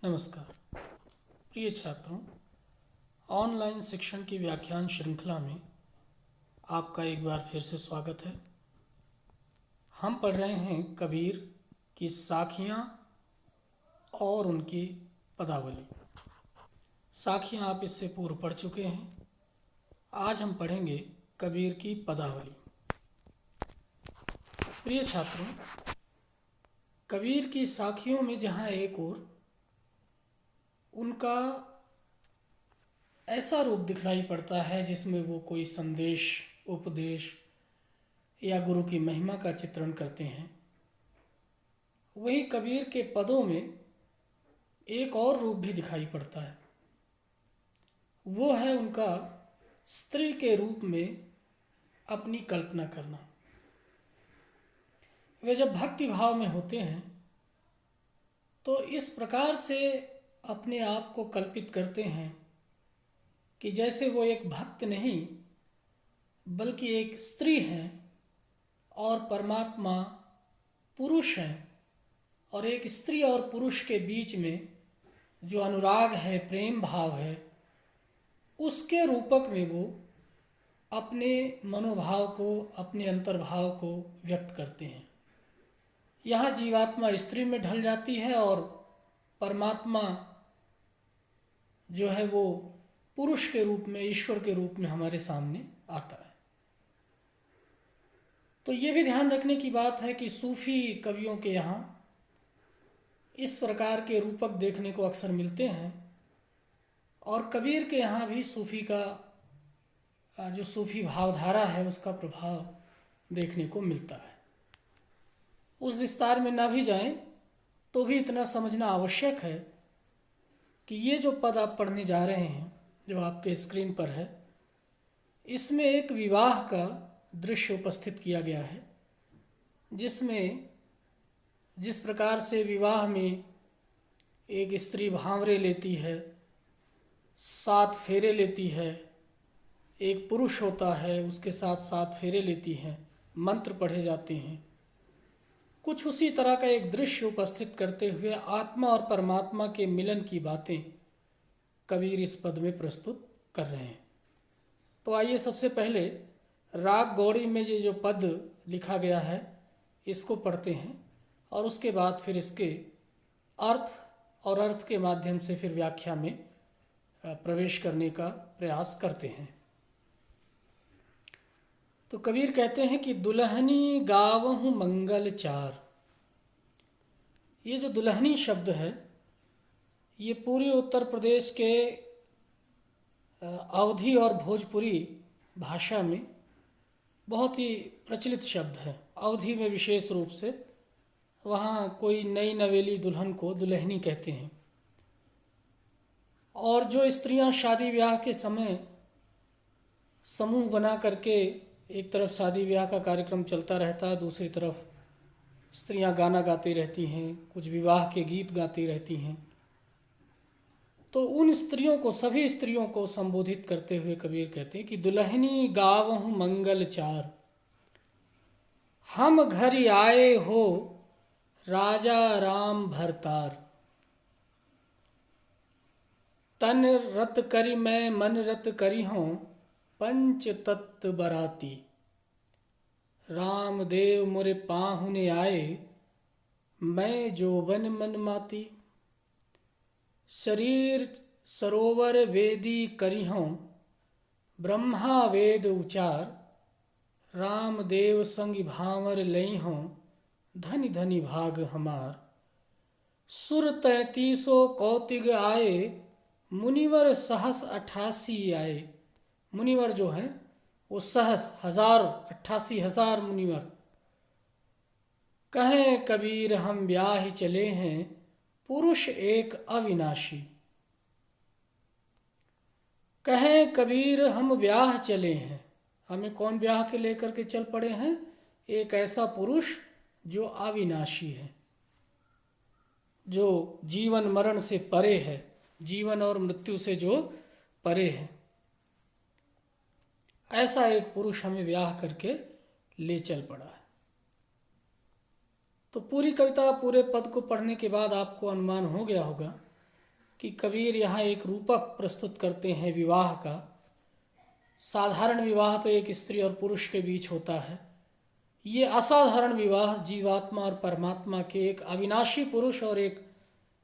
नमस्कार प्रिय छात्रों, ऑनलाइन शिक्षण की व्याख्यान श्रृंखला में आपका एक बार फिर से स्वागत है। हम पढ़ रहे हैं कबीर की साखियाँ और उनकी पदावली। साखियाँ आप इससे पूर्व पढ़ चुके हैं। आज हम पढ़ेंगे कबीर की पदावली। प्रिय छात्रों, कबीर की साखियों में जहाँ एक ओर उनका ऐसा रूप दिखलाई पड़ता है जिसमें वो कोई संदेश, उपदेश या गुरु की महिमा का चित्रण करते हैं, वहीं कबीर के पदों में एक और रूप भी दिखाई पड़ता है। वो है उनका स्त्री के रूप में अपनी कल्पना करना। वे जब भक्ति भाव में होते हैं तो इस प्रकार से अपने आप को कल्पित करते हैं कि जैसे वो एक भक्त नहीं बल्कि एक स्त्री हैं और परमात्मा पुरुष हैं, और एक स्त्री और पुरुष के बीच में जो अनुराग है, प्रेम भाव है, उसके रूपक में वो अपने मनोभाव को, अपने अंतर्भाव को व्यक्त करते हैं। यहाँ जीवात्मा स्त्री में ढल जाती है और परमात्मा जो है वो पुरुष के रूप में, ईश्वर के रूप में हमारे सामने आता है। तो ये भी ध्यान रखने की बात है कि सूफी कवियों के यहाँ इस प्रकार के रूपक देखने को अक्सर मिलते हैं, और कबीर के यहाँ भी सूफी का जो सूफी भावधारा है उसका प्रभाव देखने को मिलता है। उस विस्तार में ना भी जाएं तो भी इतना समझना आवश्यक है कि ये जो पद आप पढ़ने जा रहे हैं, जो आपके स्क्रीन पर है, इसमें एक विवाह का दृश्य उपस्थित किया गया है, जिसमें जिस प्रकार से विवाह में एक स्त्री भांवरे लेती है, 7 फेरे लेती है, एक पुरुष होता है उसके साथ 7 फेरे लेती है, मंत्र पढ़े जाते हैं, कुछ उसी तरह का एक दृश्य उपस्थित करते हुए आत्मा और परमात्मा के मिलन की बातें कबीर इस पद में प्रस्तुत कर रहे हैं। तो आइए सबसे पहले राग गौड़ी में ये जो पद लिखा गया है इसको पढ़ते हैं, और उसके बाद फिर इसके अर्थ और अर्थ के माध्यम से फिर व्याख्या में प्रवेश करने का प्रयास करते हैं। तो कबीर कहते हैं कि दुल्हनी गावहूँ मंगल चार। ये जो दुल्हनी शब्द है ये पूरी उत्तर प्रदेश के अवधी और भोजपुरी भाषा में बहुत ही प्रचलित शब्द है। अवधी में विशेष रूप से वहाँ कोई नई नवेली दुल्हन को दुल्हनी कहते हैं, और जो स्त्रियां शादी ब्याह के समय समूह बना करके एक तरफ शादी ब्याह का कार्यक्रम चलता रहता है, दूसरी तरफ स्त्रियां गाना गाती रहती हैं, कुछ विवाह के गीत गाती रहती हैं, तो उन स्त्रियों को, सभी स्त्रियों को संबोधित करते हुए कबीर कहते हैं कि दुल्हनी गावहूँ मंगल चार, हम घर आए हो राजा राम भरतार, तन रत करी मैं मन रत करी हूँ पंच तत्व बराती, रामदेव मुरे पाहुने आए मैं जोबन मन माती, शरीर सरोवर वेदी करी हूँ ब्रह्मा वेद उचार, रामदेव संग भावर लई हूँ धनि धनि भाग हमार, सुर 33 कौतिग आए मुनिवर सहस 88 आए। मुनिवर जो हैं वो सहस 88,000 मुनिवर। कहें कबीर हम ब्याह चले हैं पुरुष एक अविनाशी, कहें कबीर हम ब्याह चले हैं, हमें कौन ब्याह के लेकर के चल पड़े हैं? एक ऐसा पुरुष जो अविनाशी है, जो जीवन मरण से परे है, जीवन और मृत्यु से जो परे है, ऐसा एक पुरुष हमें ब्याह करके ले चल पड़ा है। तो पूरी कविता, पूरे पद को पढ़ने के बाद आपको अनुमान हो गया होगा कि कबीर यहाँ एक रूपक प्रस्तुत करते हैं विवाह का। साधारण विवाह तो एक स्त्री और पुरुष के बीच होता है, ये असाधारण विवाह जीवात्मा और परमात्मा के, एक अविनाशी पुरुष और एक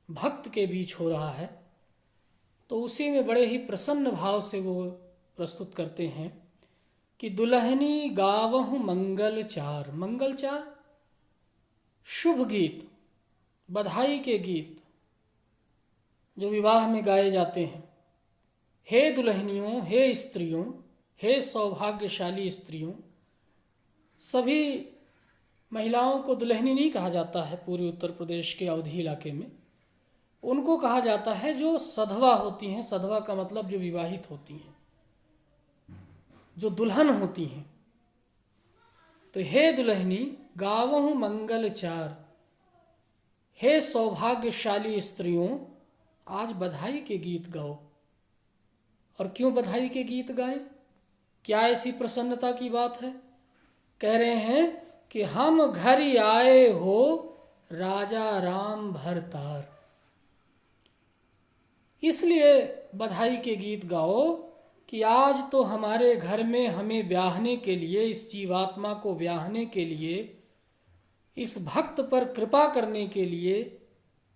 भक्त के बीच हो रहा है। तो उसी में बड़े ही प्रसन्न भाव से वो प्रस्तुत करते हैं कि दुल्हनी गावहु मंगल चार। मंगल चार शुभ गीत, बधाई के गीत जो विवाह में गाए जाते हैं। हे दुल्हनियों, हे स्त्रियों, हे सौभाग्यशाली स्त्रियों। सभी महिलाओं को दुल्हनी नहीं कहा जाता है पूर्वी उत्तर प्रदेश के अवधी इलाके में, उनको कहा जाता है जो सधवा होती हैं। सधवा का मतलब जो विवाहित होती हैं, जो दुल्हन होती हैं। तो हे दुल्हनी गावहु मंगल चार, हे सौभाग्यशाली स्त्रियों, आज बधाई के गीत गाओ। और क्यों बधाई के गीत गाएं? क्या ऐसी प्रसन्नता की बात है? कह रहे हैं कि हम घर ही आए हो राजा राम भरतार। इसलिए बधाई के गीत गाओ कि आज तो हमारे घर में हमें ब्याहने के लिए, इस जीवात्मा को ब्याहने के लिए, इस भक्त पर कृपा करने के लिए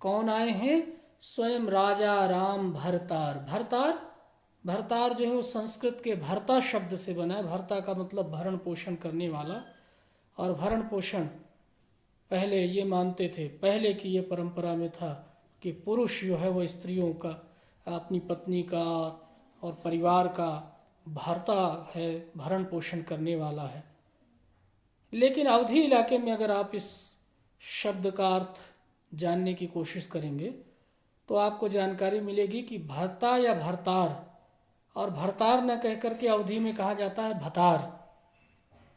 कौन आए हैं? स्वयं राजा राम भरतार। भरतार, भरतार जो है वो संस्कृत के भर्ता शब्द से बना है। भर्ता का मतलब भरण पोषण करने वाला। और भरण पोषण पहले ये मानते थे, पहले की ये परंपरा में था कि पुरुष जो है वो स्त्रियों का, अपनी पत्नी का और परिवार का भर्ता है, भरण पोषण करने वाला है। लेकिन अवधी इलाके में अगर आप इस शब्द का अर्थ जानने की कोशिश करेंगे तो आपको जानकारी मिलेगी कि भर्ता या भरतार, और भरतार न कह करके अवधी में कहा जाता है भतार।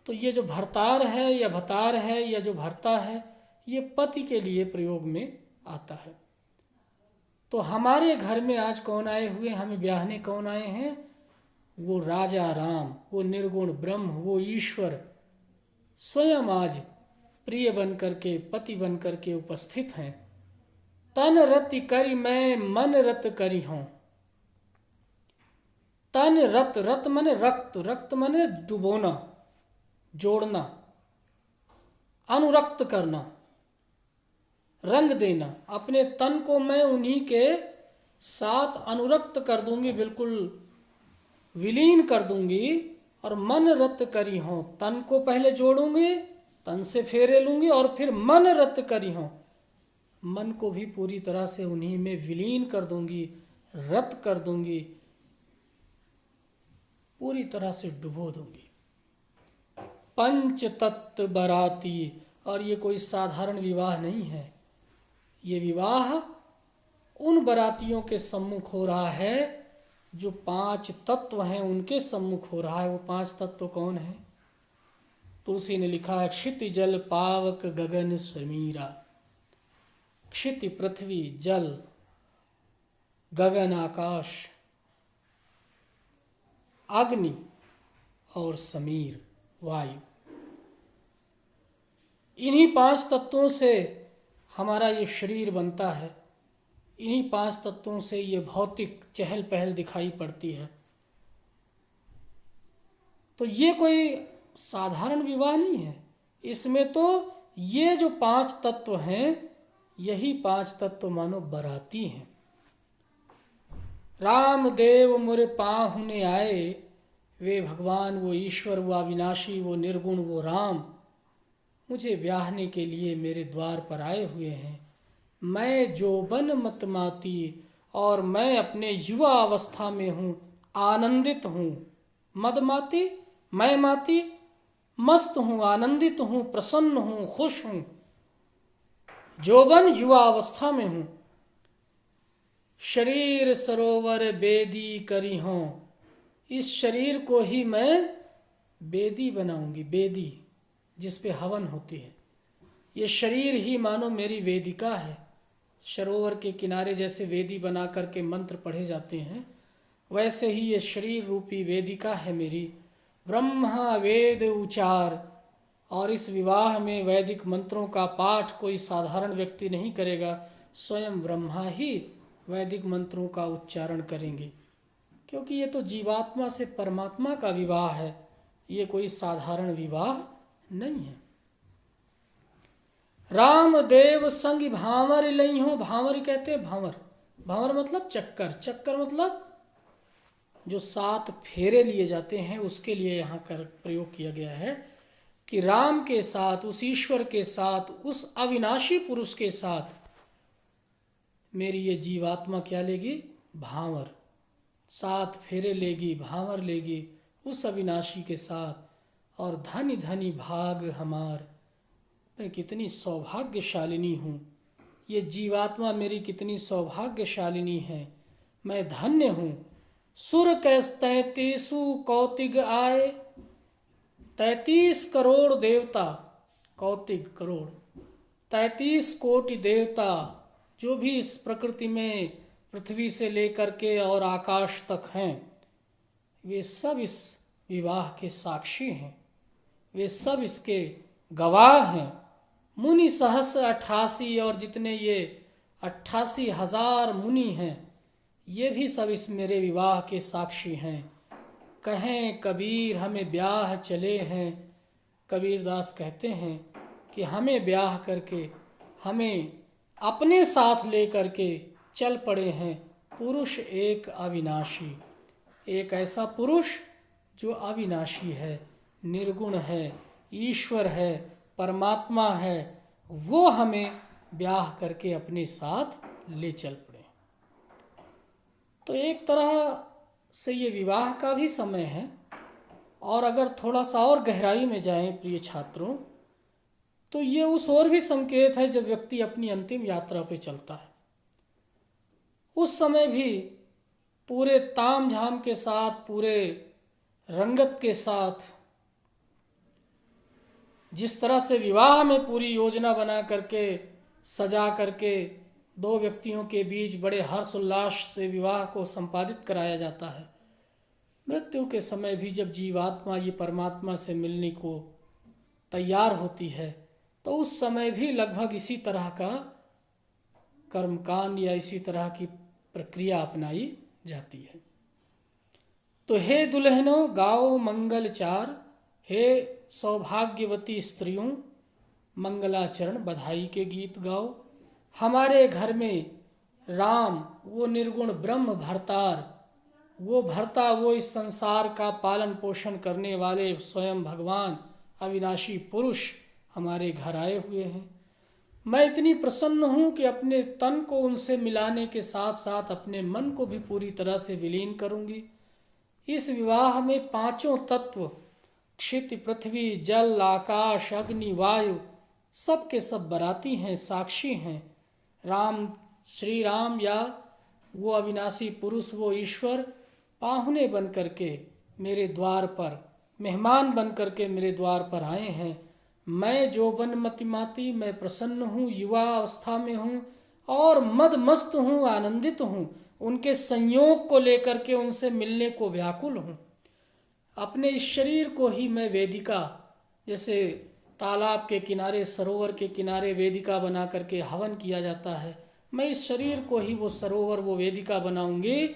तो ये जो भरतार है या भतार है या जो भरता है, ये पति के लिए प्रयोग में आता है। तो हमारे घर में आज कौन आए हुए, हमें ब्याहने कौन आए हैं? वो राजा राम, वो निर्गुण ब्रह्म, वो ईश्वर स्वयं आज प्रिय बन करके, पति बन करके उपस्थित हैं। तन रति करी मैं मन रत करी हूँ। तन रत, रत माने रक्त, रक्त माने डुबोना, जोड़ना, अनुरक्त करना, रंग देना। अपने तन को मैं उन्हीं के साथ अनुरक्त कर दूंगी, बिल्कुल विलीन कर दूंगी। और मन रत करी हूं, तन को पहले जोड़ूंगी, तन से फेरे लूंगी, और फिर मन रत करी हूं, मन को भी पूरी तरह से उन्हीं में विलीन कर दूंगी, रत कर दूंगी, पूरी तरह से डुबो दूंगी। पंच तत्व बराती। और ये कोई साधारण विवाह नहीं है, ये विवाह उन बरातियों के सम्मुख हो रहा है जो 5 तत्व हैं, उनके सम्मुख हो रहा है। वो 5 तत्व कौन है? तुलसी ने लिखा है, क्षिति जल पावक गगन समीरा। क्षिति पृथ्वी, जल, गगन आकाश, अग्नि और समीर वायु। इन्हीं 5 तत्वों से हमारा ये शरीर बनता है। इन्हीं 5 तत्वों से ये भौतिक चहल पहल दिखाई पड़ती है। तो ये कोई साधारण विवाह नहीं है। इसमें तो ये जो 5 तत्व हैं, यही 5 तत्व मानो बराती हैं। रामदेव मुरे पाहुने आए, वे भगवान, वो ईश्वर, वो अविनाशी, वो निर्गुण, वो राम मुझे ब्याहने के लिए मेरे द्वार पर आए हुए हैं। मैं जोबन मतमाती, और मैं अपने युवा अवस्था में हूँ, आनंदित हूँ। मदमाती, मैं माती, मस्त हूँ, आनंदित हूँ, प्रसन्न हूँ, खुश हूँ। जोबन, युवा अवस्था में हूँ। शरीर सरोवर बेदी करी हूँ, इस शरीर को ही मैं बेदी बनाऊंगी। बेदी जिस पे हवन होती है, ये शरीर ही मानो मेरी वेदिका है। सरोवर के किनारे जैसे वेदी बना करके मंत्र पढ़े जाते हैं, वैसे ही ये शरीर रूपी वेदिका है मेरी। ब्रह्मा वेद उचार, और इस विवाह में वैदिक मंत्रों का पाठ कोई साधारण व्यक्ति नहीं करेगा, स्वयं ब्रह्मा ही वैदिक मंत्रों का उच्चारण करेंगे, क्योंकि ये तो जीवात्मा से परमात्मा का विवाह है, ये कोई साधारण विवाह नहीं है। राम देव संग भांवर लई हो, भांवर कहते हैं भंवर, भंवर मतलब चक्कर, चक्कर मतलब जो 7 फेरे लिए जाते हैं, उसके लिए यहाँ कर प्रयोग किया गया है कि राम के साथ, उस ईश्वर के साथ, उस अविनाशी पुरुष के साथ मेरी ये जीवात्मा क्या लेगी? भांवर, 7 फेरे लेगी, भांवर लेगी उस अविनाशी के साथ। और धनी धनी भाग हमार, मैं कितनी सौभाग्यशालिनी हूँ, ये जीवात्मा मेरी कितनी सौभाग्यशालिनी है, मैं धन्य हूँ। सुर कैस 33 कौतिग आए, 33 करोड़ देवता, कौतिग करोड़, 33 कोटि देवता जो भी इस प्रकृति में पृथ्वी से लेकर के और आकाश तक हैं, वे सब इस विवाह के साक्षी हैं, वे सब इसके गवाह हैं। मुनि सहस्र 88, और जितने ये 88,000 मुनि हैं, ये भी सब इस मेरे विवाह के साक्षी हैं। कहें कबीर हमें ब्याह चले हैं, कबीरदास कहते हैं कि हमें ब्याह करके, हमें अपने साथ ले करके चल पड़े हैं पुरुष एक अविनाशी, एक ऐसा पुरुष जो अविनाशी है, निर्गुण है, ईश्वर है, परमात्मा है, वो हमें ब्याह करके अपने साथ ले चल पड़े। तो एक तरह से ये विवाह का भी समय है। और अगर थोड़ा सा और गहराई में जाएं प्रिय छात्रों, तो ये उस और भी संकेत है जब व्यक्ति अपनी अंतिम यात्रा पे चलता है। उस समय भी पूरे ताम झाम के साथ, पूरे रंगत के साथ, जिस तरह से विवाह में पूरी योजना बना करके, सजा करके 2 व्यक्तियों के बीच बड़े हर्षोल्लास से विवाह को संपादित कराया जाता है, मृत्यु के समय भी जब जीवात्मा ये परमात्मा से मिलने को तैयार होती है, तो उस समय भी लगभग इसी तरह का कर्मकांड या इसी तरह की प्रक्रिया अपनाई जाती है। तो हे दुल्हनों गाओ मंगल चार, हे सौभाग्यवती स्त्रियों मंगलाचरण बधाई के गीत गाओ। हमारे घर में राम वो निर्गुण ब्रह्म भरतार, वो भरता, वो इस संसार का पालन पोषण करने वाले स्वयं भगवान अविनाशी पुरुष हमारे घर आए हुए हैं। मैं इतनी प्रसन्न हूँ कि अपने तन को उनसे मिलाने के साथ साथ अपने मन को भी पूरी तरह से विलीन करूँगी। इस विवाह में 5 तत्व, क्षिति पृथ्वी जल आकाश अग्नि वायु, सब के सब बराती हैं, साक्षी हैं। राम, श्री राम या वो अविनाशी पुरुष, वो ईश्वर पाहुने बन करके मेरे द्वार पर, मेहमान बन करके मेरे द्वार पर आए हैं। मैं जोबन मतिमाती, मैं प्रसन्न हूँ, युवा अवस्था में हूँ और मद मस्त हूँ, आनंदित हूँ, उनके संयोग को लेकर के उनसे मिलने को व्याकुल हूँ। अपने इस शरीर को ही मैं वेदिका, जैसे तालाब के किनारे, सरोवर के किनारे वेदिका बना करके हवन किया जाता है, मैं इस शरीर को ही वो सरोवर, वो वेदिका बनाऊंगी।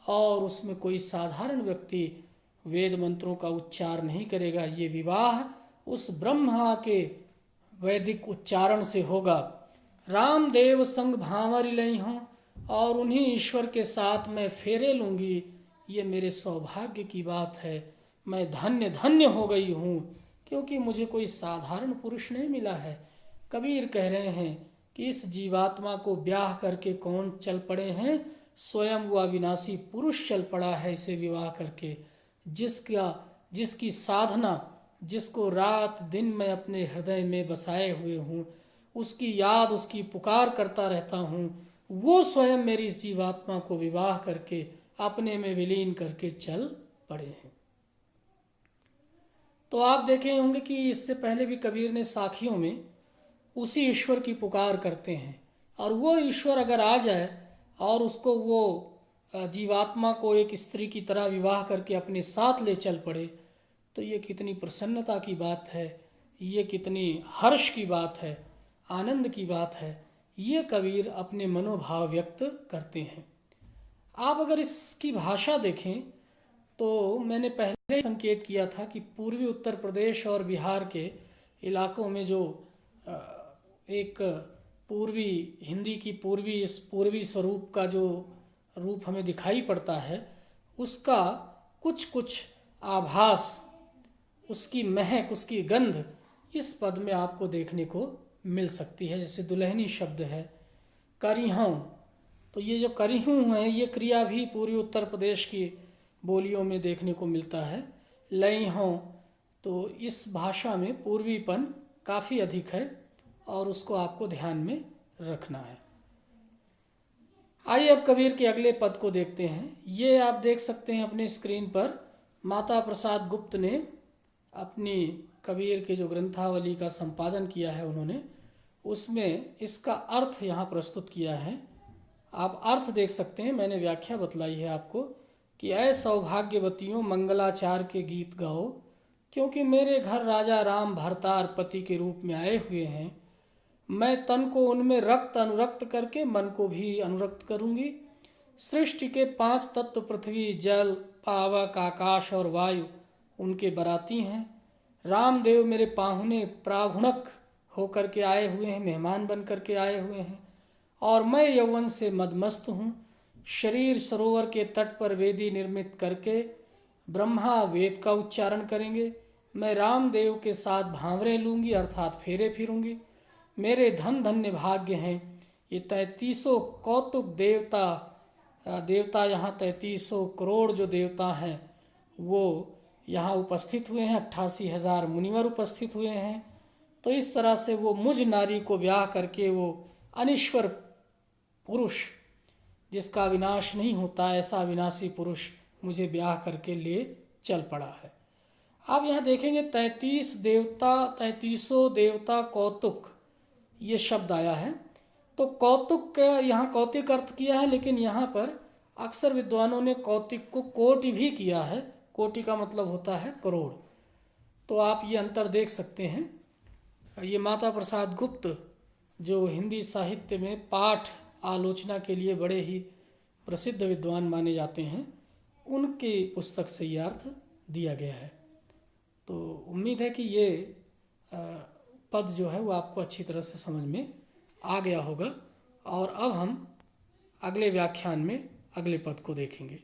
और उसमें कोई साधारण व्यक्ति वेद मंत्रों का उच्चार नहीं करेगा। ये विवाह उस ब्रह्मा के वैदिक उच्चारण से होगा। रामदेव संग भांवर लई हों, और उन्हीं ईश्वर के साथ मैं फेरे लूँगी। ये मेरे सौभाग्य की बात है, मैं धन्य धन्य हो गई हूँ, क्योंकि मुझे कोई साधारण पुरुष नहीं मिला है। कबीर कह रहे हैं कि इस जीवात्मा को ब्याह करके कौन चल पड़े हैं? स्वयं वो अविनाशी पुरुष चल पड़ा है इसे विवाह करके, जिसकी साधना, जिसको रात दिन मैं अपने हृदय में बसाए हुए हूँ, उसकी याद, उसकी पुकार करता रहता हूँ। वो स्वयं मेरी इस जीवात्मा को विवाह करके अपने में विलीन करके चल पड़े हैं। तो आप देखे होंगे कि इससे पहले भी कबीर ने साखियों में उसी ईश्वर की पुकार करते हैं, और वो ईश्वर अगर आ जाए और उसको, वो जीवात्मा को एक स्त्री की तरह विवाह करके अपने साथ ले चल पड़े, तो ये कितनी प्रसन्नता की बात है, ये कितनी हर्ष की बात है, आनंद की बात है। ये कबीर अपने मनोभाव व्यक्त करते हैं। आप अगर इसकी भाषा देखें तो मैंने पहले ही संकेत किया था कि पूर्वी उत्तर प्रदेश और बिहार के इलाकों में जो एक पूर्वी हिंदी की पूर्वी स्वरूप का जो रूप हमें दिखाई पड़ता है, उसका कुछ कुछ आभास, उसकी महक, उसकी गंध इस पद में आपको देखने को मिल सकती है। जैसे दुल्हनी शब्द है, करिहों, तो ये जो करिहूँ है ये क्रिया भी पूर्वी उत्तर प्रदेश की बोलियों में देखने को मिलता है। लइहों, तो इस भाषा में पूर्वीपन काफ़ी अधिक है और उसको आपको ध्यान में रखना है। आइए अब कबीर के अगले पद को देखते हैं। ये आप देख सकते हैं अपने स्क्रीन पर, माता प्रसाद गुप्त ने अपनी कबीर के जो ग्रंथावली का संपादन किया है उन्होंने, उसमें इसका अर्थ यहाँ प्रस्तुत किया है। आप अर्थ देख सकते हैं, मैंने व्याख्या बतलाई है आपको कि ऐ सौभाग्यवतियों मंगलाचार के गीत गाओ, क्योंकि मेरे घर राजा राम भरतार पति के रूप में आए हुए हैं। मैं तन को उनमें रक्त अनुरक्त करके मन को भी अनुरक्त करूंगी। सृष्टि के 5 तत्व पृथ्वी, जल, पावक, आकाश और वायु उनके बराती हैं। रामदेव मेरे पाहुने प्रागुणक होकर के आए हुए हैं, मेहमान बन कर के आए हुए हैं, और मैं यौवन से मदमस्त हूँ। शरीर सरोवर के तट पर वेदी निर्मित करके ब्रह्मा वेद का उच्चारण करेंगे। मैं रामदेव के साथ भांवरे लूँगी अर्थात फेरे फिरूँगी। मेरे धन धन्य भाग्य हैं ये 3300 कौतुक देवता यहाँ 3300 करोड़ जो देवता हैं वो यहाँ उपस्थित हुए हैं। 88,000 मुनिवर उपस्थित हुए हैं। तो इस तरह से वो मुझ नारी को ब्याह करके, वो अनिश्वर पुरुष जिसका विनाश नहीं होता, ऐसा विनाशी पुरुष मुझे ब्याह करके ले चल पड़ा है। आप यहाँ देखेंगे 3300 देवता कौतुक ये शब्द आया है। तो कौतुक का यहाँ कौतिक अर्थ किया है, लेकिन यहाँ पर अक्सर विद्वानों ने कौतिक को कोटि भी किया है। कोटि का मतलब होता है करोड़। तो आप ये अंतर देख सकते हैं। ये माता प्रसाद गुप्त जो हिंदी साहित्य में पाठ आलोचना के लिए बड़े ही प्रसिद्ध विद्वान माने जाते हैं, उनकी पुस्तक से ये अर्थ दिया गया है। तो उम्मीद है कि ये पद जो है वो आपको अच्छी तरह से समझ में आ गया होगा। और अब हम अगले व्याख्यान में अगले पद को देखेंगे।